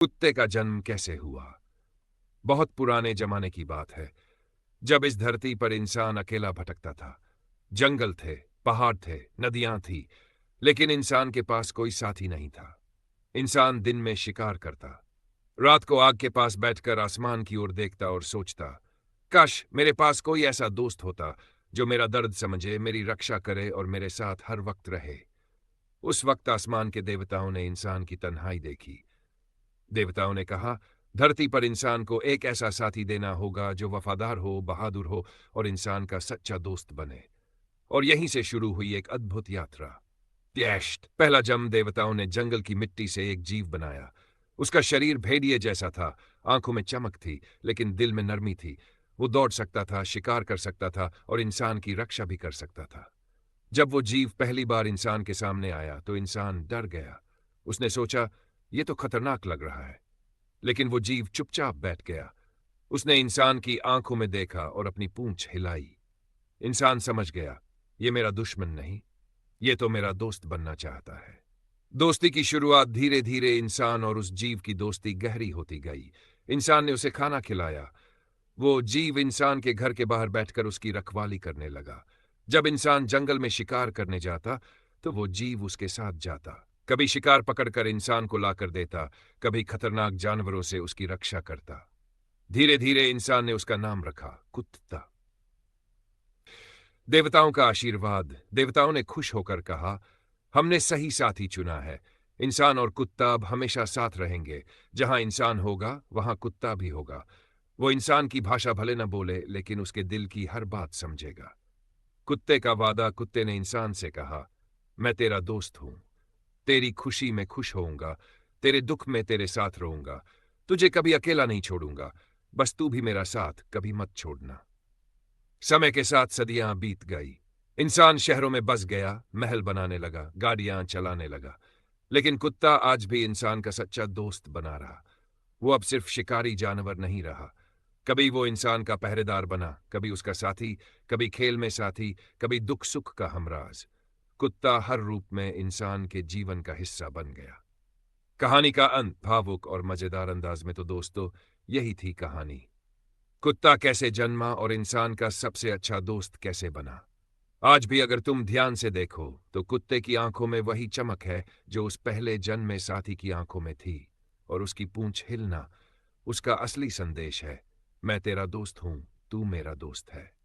कुत्ते का जन्म कैसे हुआ? बहुत पुराने जमाने की बात है, जब इस धरती पर इंसान अकेला भटकता था। जंगल थे, पहाड़ थे, नदियां थी, लेकिन इंसान के पास कोई साथी नहीं था। इंसान दिन में शिकार करता, रात को आग के पास बैठकर आसमान की ओर देखता और सोचता, काश मेरे पास कोई ऐसा दोस्त होता जो मेरा दर्द समझे, मेरी रक्षा करे और मेरे साथ हर वक्त रहे। उस वक्त आसमान के देवताओं ने इंसान की तन्हाई देखी। देवताओं ने कहा, धरती पर इंसान को एक ऐसा साथी देना होगा जो वफादार हो, बहादुर हो और इंसान का सच्चा दोस्त बने। और यहीं से शुरू हुई एक अद्भुत यात्रा। त्येष्ट पहला जन्म देवताओं ने जंगल की मिट्टी से एक जीव बनाया। उसका शरीर भेड़िए जैसा था, आंखों में चमक थी, लेकिन दिल में नरमी थी। वो दौड़ सकता था, शिकार कर सकता था और इंसान की रक्षा भी कर सकता था। जब वो जीव पहली बार इंसान के सामने आया तो इंसान डर गया। उसने सोचा, ये तो खतरनाक लग रहा है। लेकिन वो जीव चुपचाप बैठ गया। उसने इंसान की आंखों में देखा और अपनी पूंछ हिलाई। इंसान समझ गया, ये मेरा दुश्मन नहीं, ये तो मेरा दोस्त बनना चाहता है। दोस्ती की शुरुआत धीरे धीरे इंसान और उस जीव की दोस्ती गहरी होती गई। इंसान ने उसे खाना खिलाया। वो जीव इंसान के घर के बाहर बैठकर उसकी रखवाली करने लगा। जब इंसान जंगल में शिकार करने जाता, तो वो जीव उसके साथ जाता। कभी शिकार पकड़कर इंसान को लाकर देता, कभी खतरनाक जानवरों से उसकी रक्षा करता। धीरे धीरे इंसान ने उसका नाम रखा, कुत्ता। देवताओं का आशीर्वाद। देवताओं ने खुश होकर कहा, हमने सही साथी चुना है। इंसान और कुत्ता अब हमेशा साथ रहेंगे। जहां इंसान होगा, वहां कुत्ता भी होगा। वो इंसान की भाषा भले न बोले, लेकिन उसके दिल की हर बात समझेगा। कुत्ते का वादा। कुत्ते ने इंसान से कहा, मैं तेरा दोस्त हूं। तेरी खुशी में खुश होऊंगा, तेरे दुख में तेरे साथ रहूंगा। तुझे कभी अकेला नहीं छोड़ूंगा। बस तू भी मेरा साथ कभी मत छोड़ना। समय के साथ सदियां बीत गई। इंसान शहरों में बस गया, महल बनाने लगा, गाड़ियां चलाने लगा। लेकिन कुत्ता आज भी इंसान का सच्चा दोस्त बना रहा। वो अब सिर्फ शिकारी जानवर नहीं रहा। कभी वो इंसान का पहरेदार बना, कभी उसका साथी, कभी खेल में साथी, कभी दुख सुख का हमराज। कुत्ता हर रूप में इंसान के जीवन का हिस्सा बन गया। कहानी का अंत भावुक और मजेदार अंदाज में तो दोस्तों यही थी कहानी। कुत्ता कैसे जन्मा और इंसान का सबसे अच्छा दोस्त कैसे बना। आज भी अगर तुम ध्यान से देखो तो कुत्ते की आंखों में वही चमक है जो उस पहले जन्म में साथी की आंखों में थी। और उसकी पूंछ हिलना उसका असली संदेश है, मैं तेरा दोस्त हूं, तू मेरा दोस्त है।